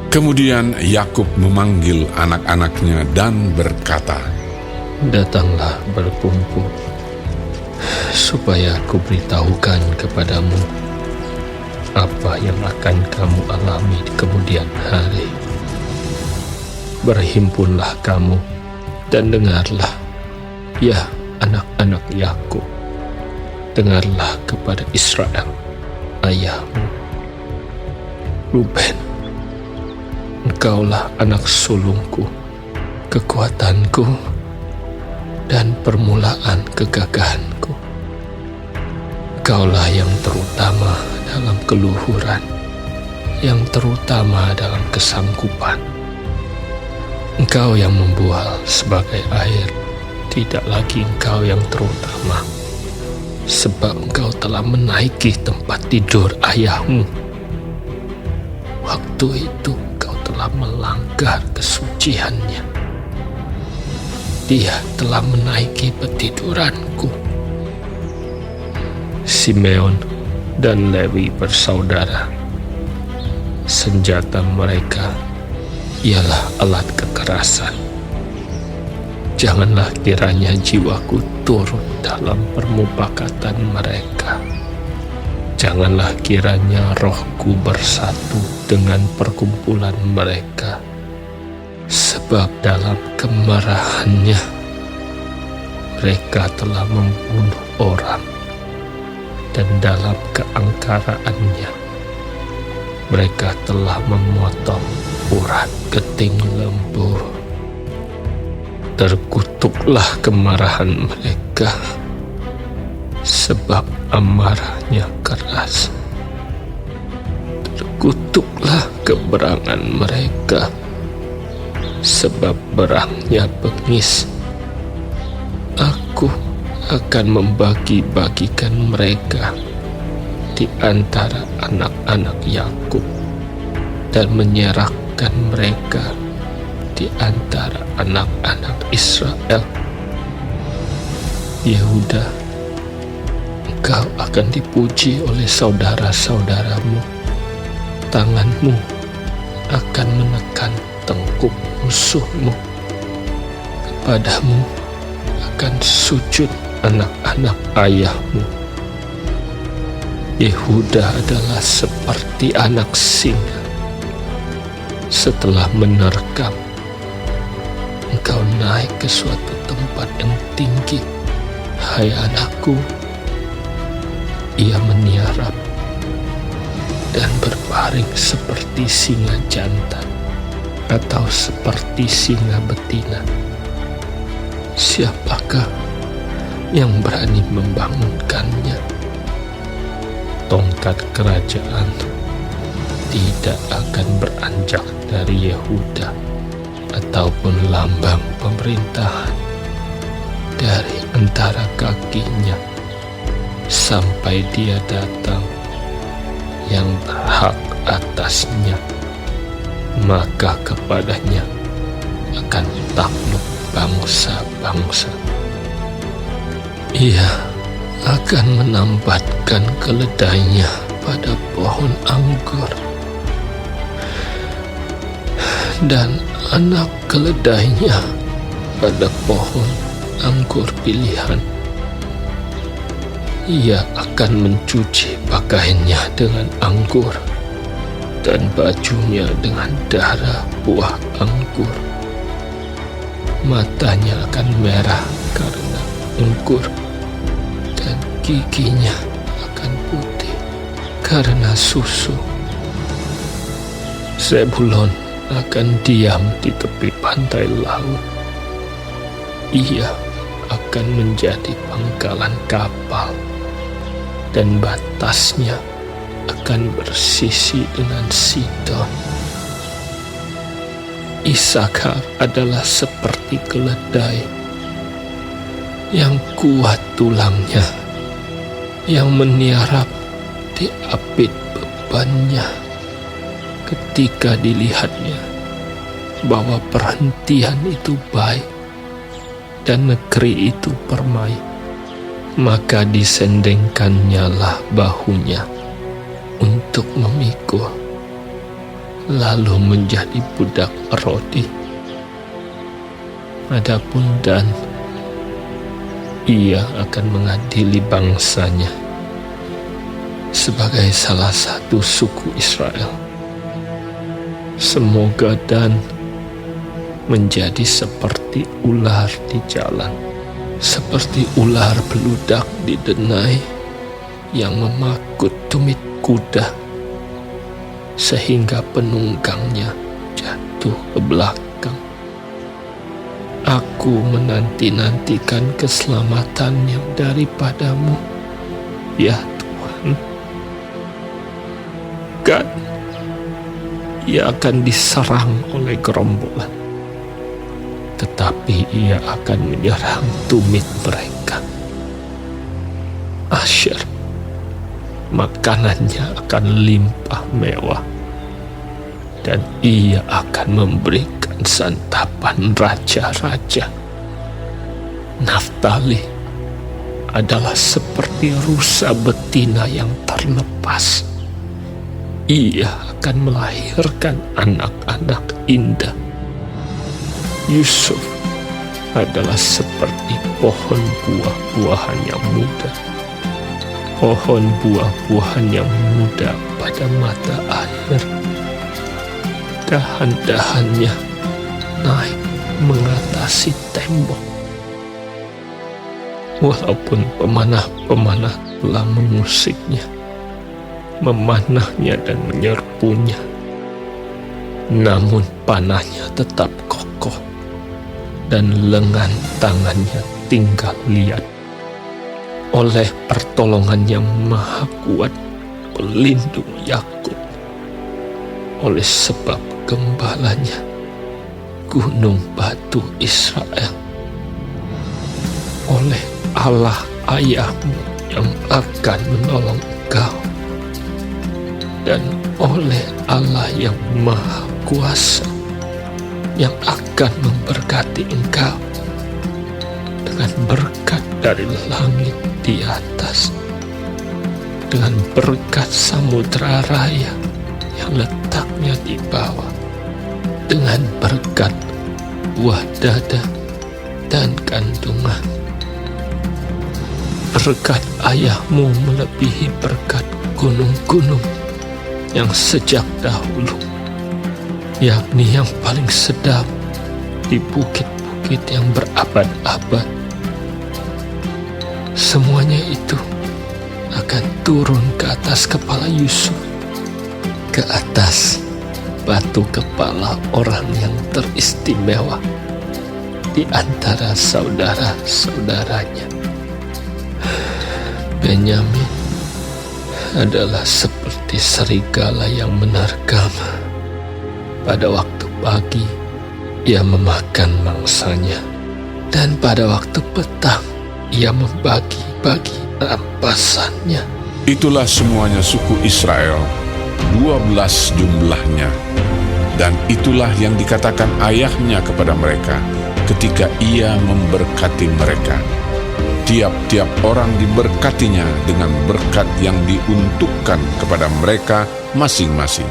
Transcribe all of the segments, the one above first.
Kemudian Yakub memanggil anak-anaknya dan berkata, "Datanglah berkumpul, supaya aku beritahukan kepadamu apa yang akan kamu alami di kemudian hari. Berhimpunlah kamu dan dengarlah, ya anak-anak Yakub, dengarlah kepada Israel, ayahmu. Ruben, engkaulah anak sulungku, kekuatanku, dan permulaan kegagahanku. Engkaulah yang terutama dalam keluhuran, yang terutama dalam kesanggupan. Engkau yang membual sebagai air, tidak lagi engkau yang terutama, sebab engkau telah menaiki tempat tidur ayahmu. Waktu itu engkau telah melanggar kesuciannya. Dia telah menaiki petiduranku." Simeon dan Lewi bersaudara. Senjata mereka ialah alat kekerasan. Janganlah kiranya jiwaku turut dalam permufakatan mereka. Janganlah kiranya rohku bersatu dengan perkumpulan mereka. Sebab dalam kemarahannya mereka telah membunuh orang, dan dalam keangkaraannya mereka telah memotong urat keting lembu. Terkutuklah kemarahan mereka, sebab amarahnya keras. Terkutuklah keberangan mereka, sebab berangnya bengis. Aku akan membagi-bagikan mereka di antara anak-anak Yakub dan menyerahkan mereka di antara anak-anak Israel. Yehuda, engkau akan dipuji oleh saudara-saudaramu. Tanganmu akan menekan tengkuk musuhmu. Kepadamu akan sujud anak-anak ayahmu. Yehuda adalah seperti anak singa. Setelah menerkam, engkau naik ke suatu tempat yang tinggi. Hai anakku, ia meniarap dan berbaring seperti singa jantan atau seperti singa betina. Siapakah yang berani membangunkannya? Tongkat kerajaan tidak akan beranjak dari Yehuda, ataupun lambang pemerintahan dari antara kakinya, sampai dia datang yang berhak atasnya. Maka kepadanya akan takluk bangsa-bangsa. Ia akan menambatkan keledainya pada pohon anggur, dan anak keledainya pada pohon anggur pilihan. Ia akan mencuci pakaiannya dengan anggur, dan bajunya dengan darah buah anggur. Matanya akan merah karena anggur, dan giginya akan putih karena susu. Zebulon akan diam di tepi pantai laut. Ia akan menjadi pangkalan kapal, dan batasnya akan bersisi dengan Sidon. Isakar adalah seperti keledai yang kuat tulangnya, yang meniarap di apit bebannya. Ketika dilihatnya bahwa perhentian itu baik dan negeri itu permai, maka disendengkannyalah bahunya untuk memikul. lalu menjadi budak Rodi. Adapun Dan, ia akan mengadili bangsanya sebagai salah satu suku Israel. Semoga Dan menjadi seperti ular di jalan, seperti ular beludak di denai yang memakut tumit kuda sehingga penunggangnya jatuh ke belakang. Aku menanti-nantikan keselamatannya daripadamu, ya Tuhan. Gad, ia akan diserang oleh gerombolan, tetapi ia akan menyerang tumit mereka. Asher, makanannya akan limpah mewah, dan ia akan memberikan santapan raja-raja. Naftali adalah seperti rusa betina yang terlepas. Ia akan melahirkan anak-anak indah. Yusuf adalah seperti pohon buah-buahan yang muda. Pohon buah-buahan yang muda pada mata air. Dahan-dahannya naik mengatasi tembok. Walaupun pemanah-pemanah telah mengusiknya, memanahnya dan menyerbunya, namun panahnya tetap kokoh dan lengan tangannya tinggal liat. Oleh pertolongan yang maha kuat pelindung Yakub, oleh sebab gembalanya gunung batu Israel, oleh Allah ayahmu yang akan menolong engkau, dan oleh Allah yang maha kuasa yang akan memberkati engkau dengan berkat dari langit di atas, dengan berkat samudra raya yang letaknya di bawah, dengan berkat buah dada dan kandungan. Berkat ayahmu melebihi berkat gunung-gunung yang sejak dahulu, yakni yang paling sedap di bukit-bukit yang berabad-abad. Semuanya itu akan turun ke atas kepala Yusuf, ke atas batu kepala orang yang teristimewa di antara saudara-saudaranya. Benyamin adalah seperti serigala yang menerkam. Pada waktu pagi, ia memakan mangsanya, dan pada waktu petang, ia membagi-bagi rampasannya. Itulah semuanya suku Israel, 12 jumlahnya. Dan itulah yang dikatakan ayahnya kepada mereka ketika ia memberkati mereka. Tiap-tiap orang diberkatinya dengan berkat yang diuntukkan kepada mereka masing-masing.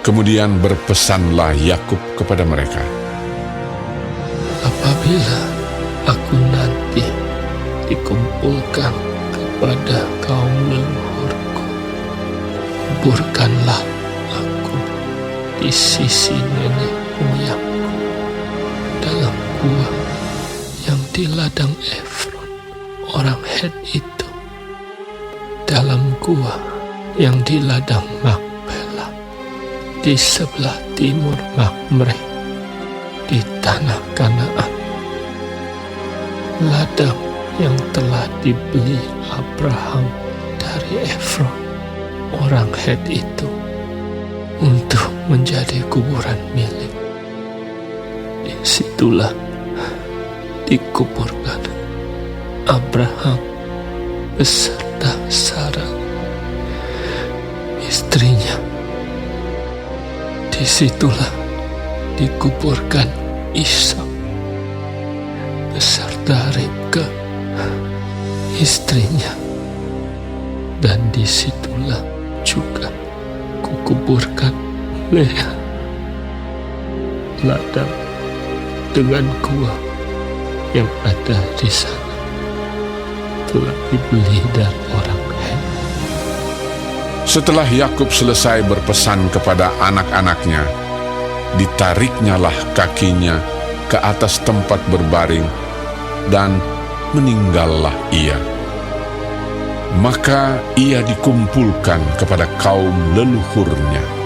Kemudian berpesanlah Yakub kepada mereka, apabila aku nanti dikumpulkan kepada kaum leluhurku, kuburkanlah aku di sisi nenek moyangku dalam gua yang di ladang Efron orang Het itu, dalam gua yang di ladang Makpela di sebelah timur Makmre di tanah Kanaan, ladang yang telah dibeli Abraham dari Efron orang Het itu untuk menjadi kuburan milik. Disitulah dikuburkan Abraham beserta Sarah istrinya. Disitulah dikuburkan Ishak beserta Ribka istrinya, dan disitulah juga kukuburkan kuburkan Lea. Ladang dengan gua yang ada di sana telah dibeli dari orang Het. Setelah Yakub selesai berpesan kepada anak-anaknya, ditariknyalah kakinya ke atas tempat berbaring, dan meninggallah ia. Maka ia dikumpulkan kepada kaum leluhurnya.